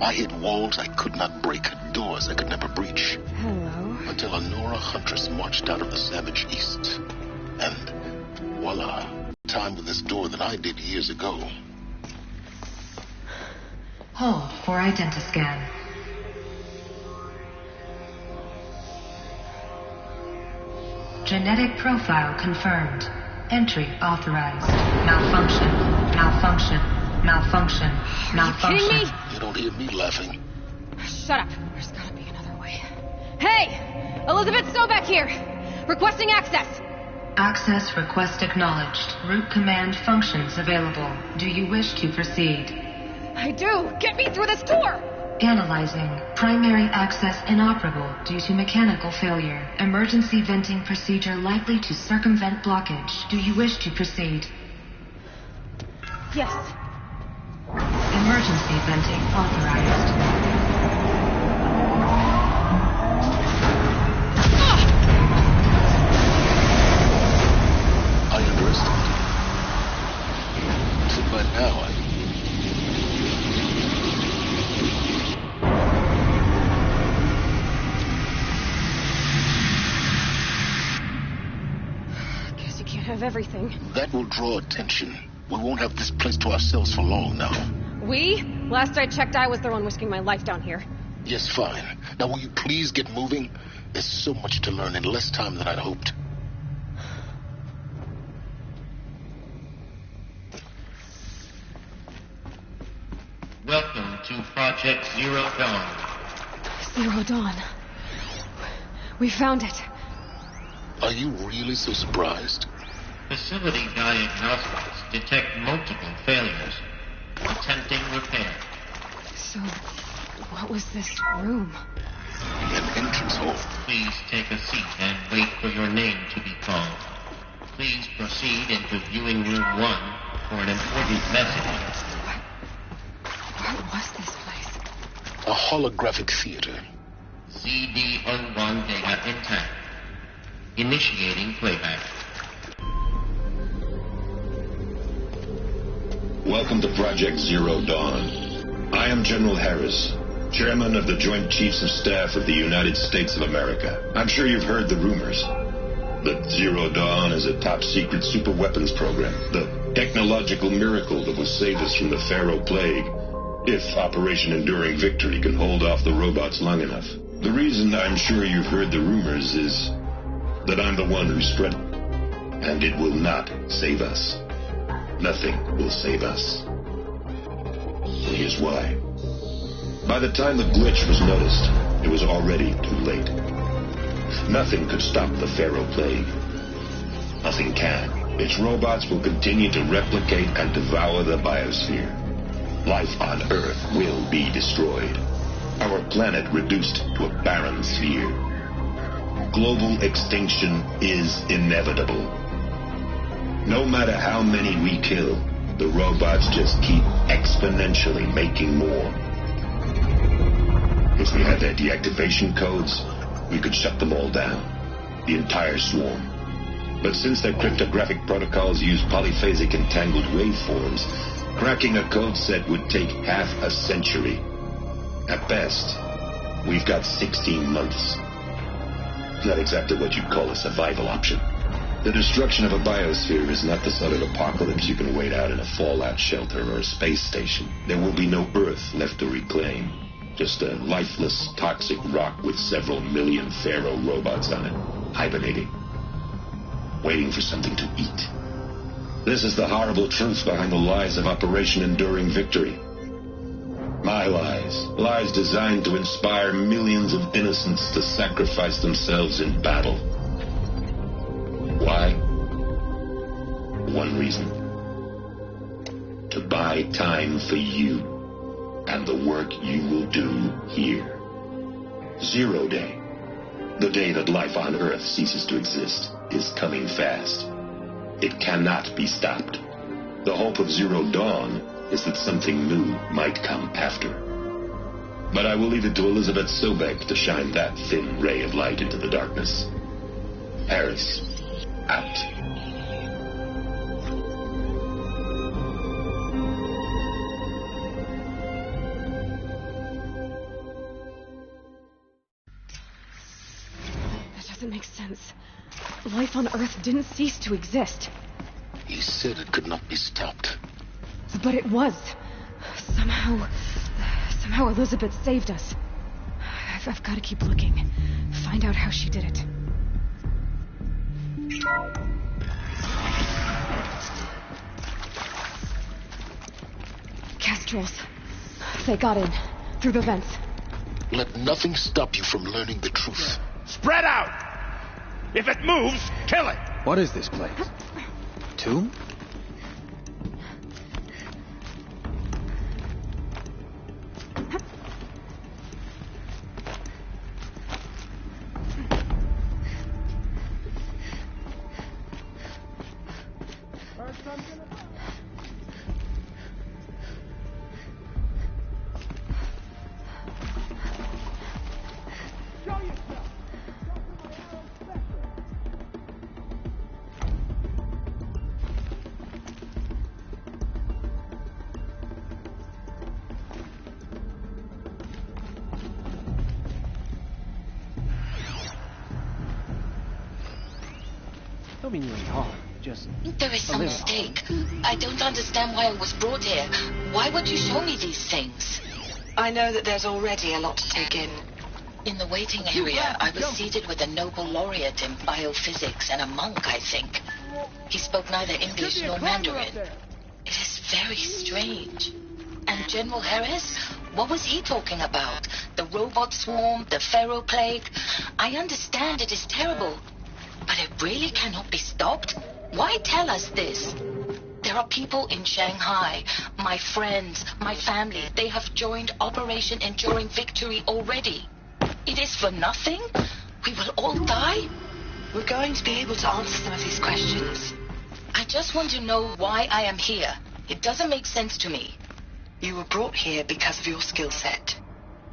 I hit walls I could not break, doors I could never breach. Hello. Until a Nora huntress marched out of the savage east. And voila, time with this door that I did years ago. Hold for identiscan. Genetic profile confirmed. Entry authorized. Malfunction. Malfunction. Malfunction. Malfunction. Are you kidding me? You don't hear me laughing. Shut up. There's gotta be another way. Hey! Elizabeth Sobek here! Requesting access! Access request acknowledged. Root command functions available. Do you wish to proceed? I do! Get me through this door! Analyzing. Primary access inoperable due to mechanical failure. Emergency venting procedure likely to circumvent blockage. Do you wish to proceed? Yes. Emergency venting authorized. I underestimated. So by now, Guess you can't have everything. that will draw attention. We won't have this place to ourselves for long now. We? Last I checked, I was the one risking my life down here. Yes, fine. Now will you please get moving? There's so much to learn in less time than I'd hoped. Welcome to Project Zero Dawn. Zero Dawn. We found it. Are you really so surprised? Facility diagnostics detect multiple failures. Attempting repair. So, what was this room? An entrance hall. Please take a seat and wait for your name to be called. Please proceed into viewing room 1 for an important message. What was this place? A holographic theater. CD01 data intact. Initiating playback. Welcome to Project Zero Dawn. I am General Harris, Chairman of the Joint Chiefs of Staff of the United States of America. I'm sure you've heard the rumors that Zero Dawn is a top-secret superweapons program, the technological miracle that will save us from the Pharaoh Plague, if Operation Enduring Victory can hold off the robots long enough. The reason I'm sure you've heard the rumors is that I'm the one who spread it, and it will not save us. Nothing will save us. And here's why. By the time the glitch was noticed, it was already too late. Nothing could stop the Pharaoh Plague. Nothing can. Its robots will continue to replicate and devour the biosphere. Life on Earth will be destroyed. Our planet reduced to a barren sphere. Global extinction is inevitable. No matter how many we kill, the robots just keep exponentially making more. If we had their deactivation codes, we could shut them all down. The entire swarm. But since their cryptographic protocols use polyphasic entangled waveforms, cracking a code set would take half a century. At best, we've got 16 months. Not exactly what you'd call a survival option. The destruction of a biosphere is not the sort of apocalypse you can wait out in a fallout shelter or a space station. There will be no Earth left to reclaim. Just a lifeless, toxic rock with several million Pharaoh robots on it, hibernating, waiting for something to eat. This is the horrible truth behind the lies of Operation Enduring Victory. My lies. Lies designed to inspire millions of innocents to sacrifice themselves in battle. Why? One reason. To buy time for you and the work you will do here. Zero Day, the day that life on Earth ceases to exist, is coming fast. It cannot be stopped. The hope of Zero Dawn is that something new might come after. But I will leave it to Elizabeth Sobek to shine that thin ray of light into the darkness. Harris, out. doesn't make sense. Life on Earth didn't cease to exist. He said it could not be stopped. But it was. Somehow Elizabeth saved us. I've got to keep looking. Find out how she did it. Kestrels. They got in. Through the vents. Let nothing stop you from learning the truth. Spread out! If it moves, kill it! What is this place? Tomb? Don't mean you any harm. Just There is some mistake. I don't understand why I was brought here. Why would you show me these things? I know that there's already a lot to take in. In the waiting area, I was seated with a Nobel laureate in biophysics and a monk, I think. He spoke neither English nor Mandarin. It is very strange. And General Harris? What was he talking about? The robot swarm, the Pharaoh plague? I understand it is terrible. But it really cannot be stopped? Why tell us this? There are people in Shanghai, my friends, my family. They have joined Operation Enduring Victory already. It is for nothing? We will all die? We're going to be able to answer some of these questions. I just want to know why I am here. It doesn't make sense to me. You were brought here because of your skill set.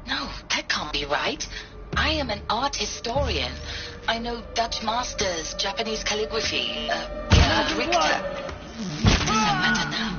No, that can't be right. I am an art historian. I know Dutch masters, Japanese calligraphy, Gerhard Richter. It doesn't matter now.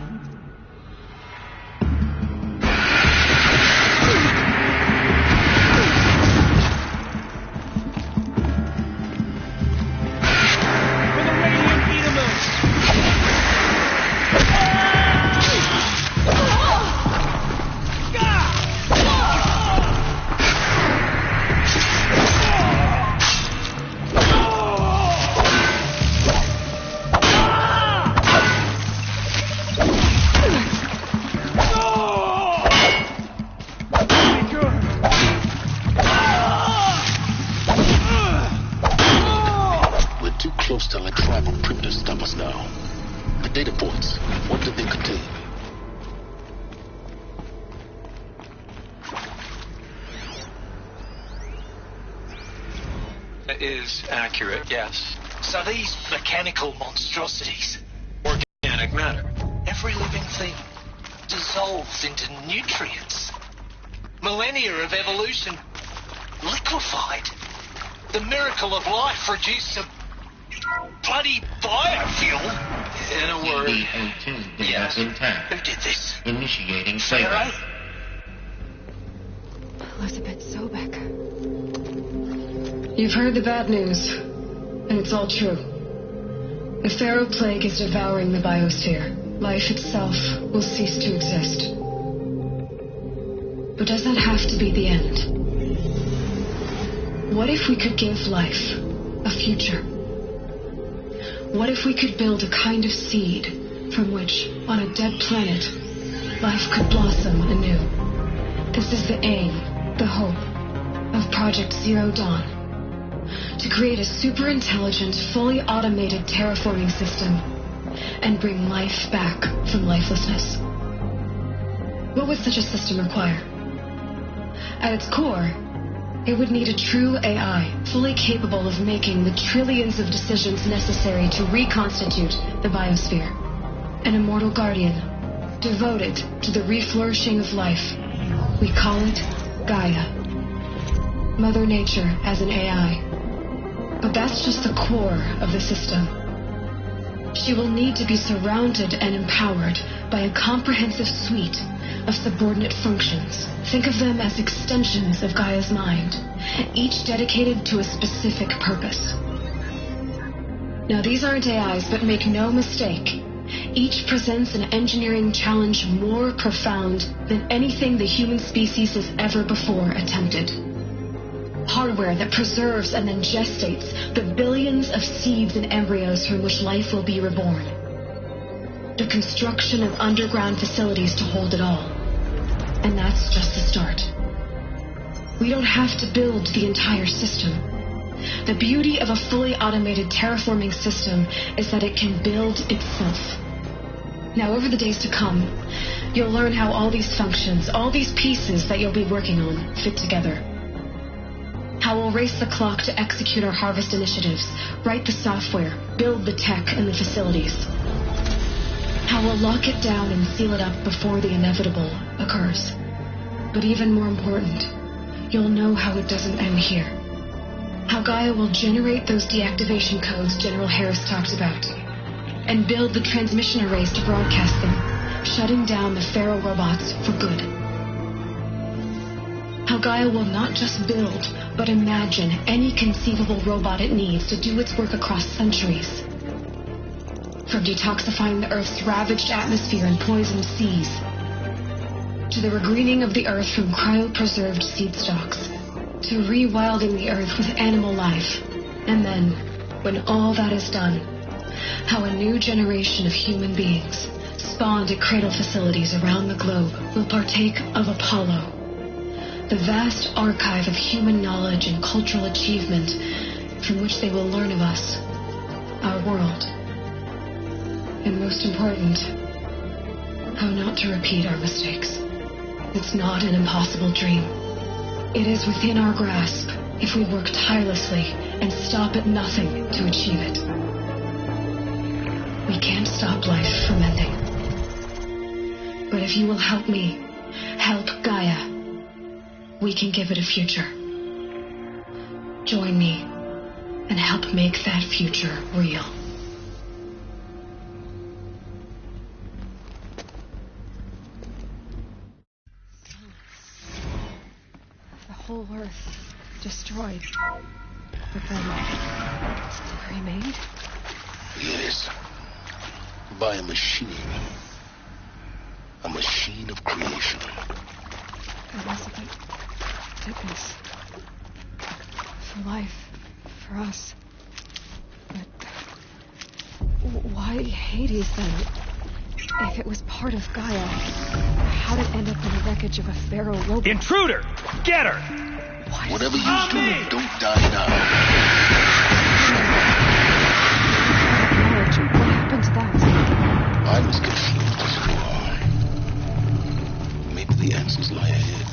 Is accurate, yes. So these mechanical monstrosities, organic matter, every living thing dissolves into nutrients. Millennia of evolution liquefied. The miracle of life produced a bloody biofuel. In a word, CD02 data intact. Who did this? Initiating Pharaoh? Elizabeth Sobek. You've heard the bad news, and it's all true. The Pharaoh plague is devouring the biosphere. Life itself will cease to exist. But does that have to be the end? What if we could give life a future? What if we could build a kind of seed from which, on a dead planet, life could blossom anew? This is the aim, the hope, of Project Zero Dawn. To create a super-intelligent, fully automated terraforming system and bring life back from lifelessness. What would such a system require? At its core, it would need a true AI, fully capable of making the trillions of decisions necessary to reconstitute the biosphere. An immortal guardian, devoted to the reflourishing of life. We call it Gaia. Mother Nature as an AI. But that's just the core of the system. She will need to be surrounded and empowered by a comprehensive suite of subordinate functions. Think of them as extensions of Gaia's mind, each dedicated to a specific purpose. Now, these aren't AIs, but make no mistake, each presents an engineering challenge more profound than anything the human species has ever before attempted. Hardware that preserves and then gestates the billions of seeds and embryos from which life will be reborn. The construction of underground facilities to hold it all. And that's just the start. We don't have to build the entire system. The beauty of a fully automated terraforming system is that it can build itself. Now, over the days to come, you'll learn how all these functions, all these pieces that you'll be working on, fit together. How we'll race the clock to execute our harvest initiatives, write the software, build the tech and the facilities. How we'll lock it down and seal it up before the inevitable occurs. But even more important, you'll know how it doesn't end here. How Gaia will generate those deactivation codes General Harris talked about, and build the transmission arrays to broadcast them, shutting down the Pharaoh robots for good. How Gaia will not just build, but imagine any conceivable robot it needs to do its work across centuries. From detoxifying the Earth's ravaged atmosphere and poisoned seas, to the regreening of the Earth from cryopreserved seed stalks, to rewilding the Earth with animal life. And then, when all that is done, how a new generation of human beings, spawned at cradle facilities around the globe, will partake of Apollo, the vast archive of human knowledge and cultural achievement from which they will learn of us, our world. And most important, how not to repeat our mistakes. It's not an impossible dream. It is within our grasp if we work tirelessly and stop at nothing to achieve it. We can't stop life from ending. But if you will help me, help Gaia, we can give it a future. Join me and help make that future real. The whole Earth destroyed, but then remade? Yes. By a machine. A machine of creation. Goodness, if I did this for life, for us. But why Hades then? If it was part of Gaia, how'd it end up in the wreckage of a Pharaoh robot? Intruder! Get her! Whatever you do, don't die now. What happened to that? I'm as confused as you are. Maybe the answers lie ahead.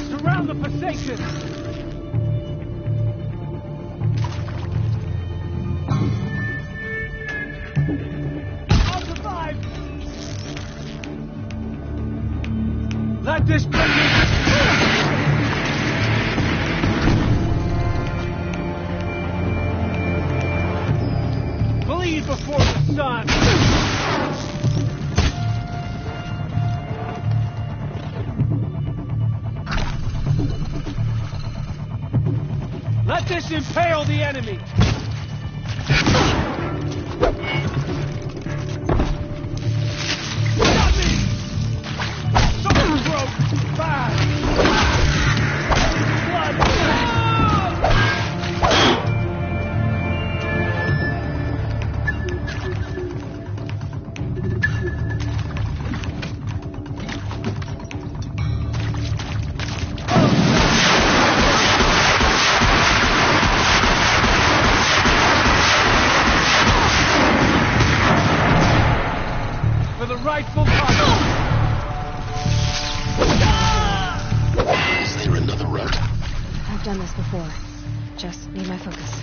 Surround the Forsaken! I'll survive! Let this bring me... Bleed before the sun! Let this impale the enemy! Got me! Someone broke! Fire! Blood! For the rightful father! Is there another route? I've done this before. Just need my focus.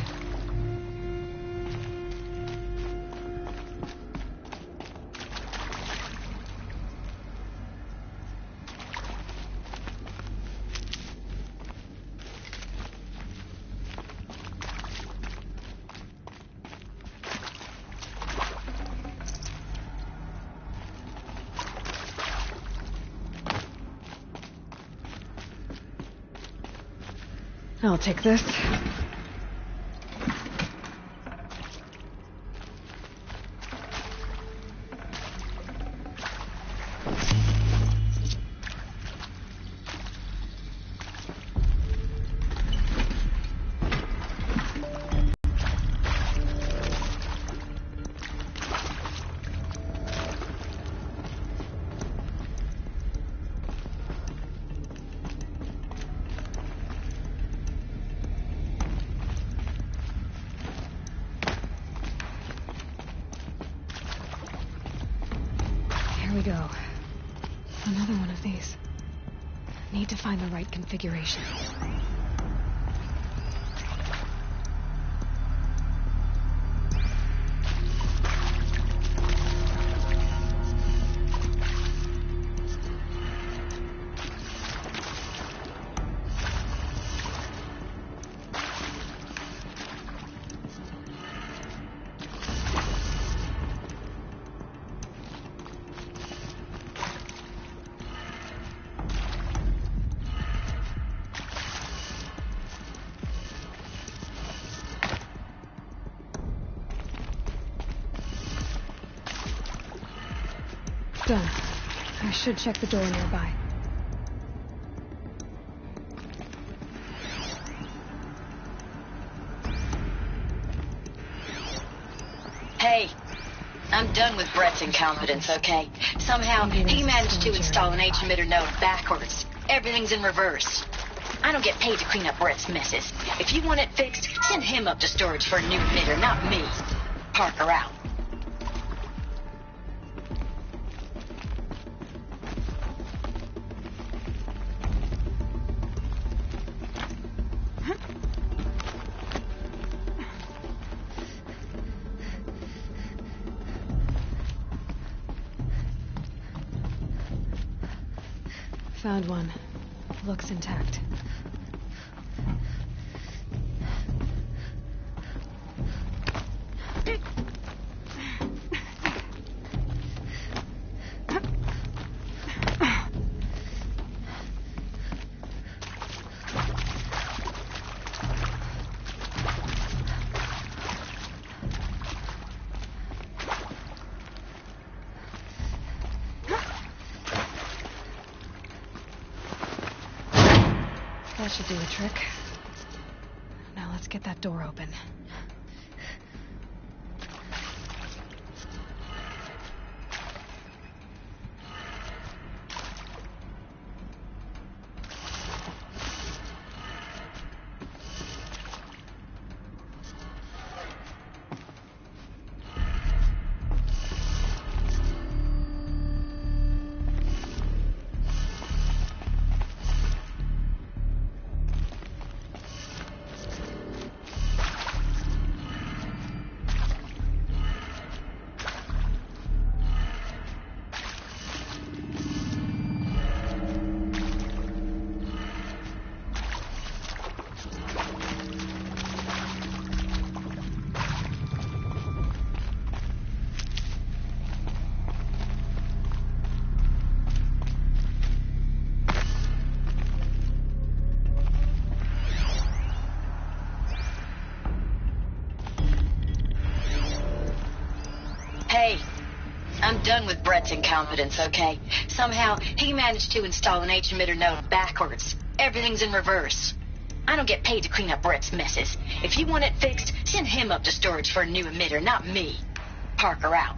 I'll take this. Here we go. Another one of these. Need to find the right configuration. Done. I should check the door nearby. Hey, I'm done with Brett's incompetence, okay? Somehow, he managed to install an H-emitter node backwards. Everything's in reverse. I don't get paid to clean up Brett's messes. If you want it fixed, send him up to storage for a new emitter, not me. Parker out. Found one. Looks intact. That should do the trick. Now let's get that door open. Hey, I'm done with Brett's incompetence, okay? Somehow, he managed to install an H-emitter node backwards. Everything's in reverse. I don't get paid to clean up Brett's messes. If you want it fixed, send him up to storage for a new emitter, not me. Parker out.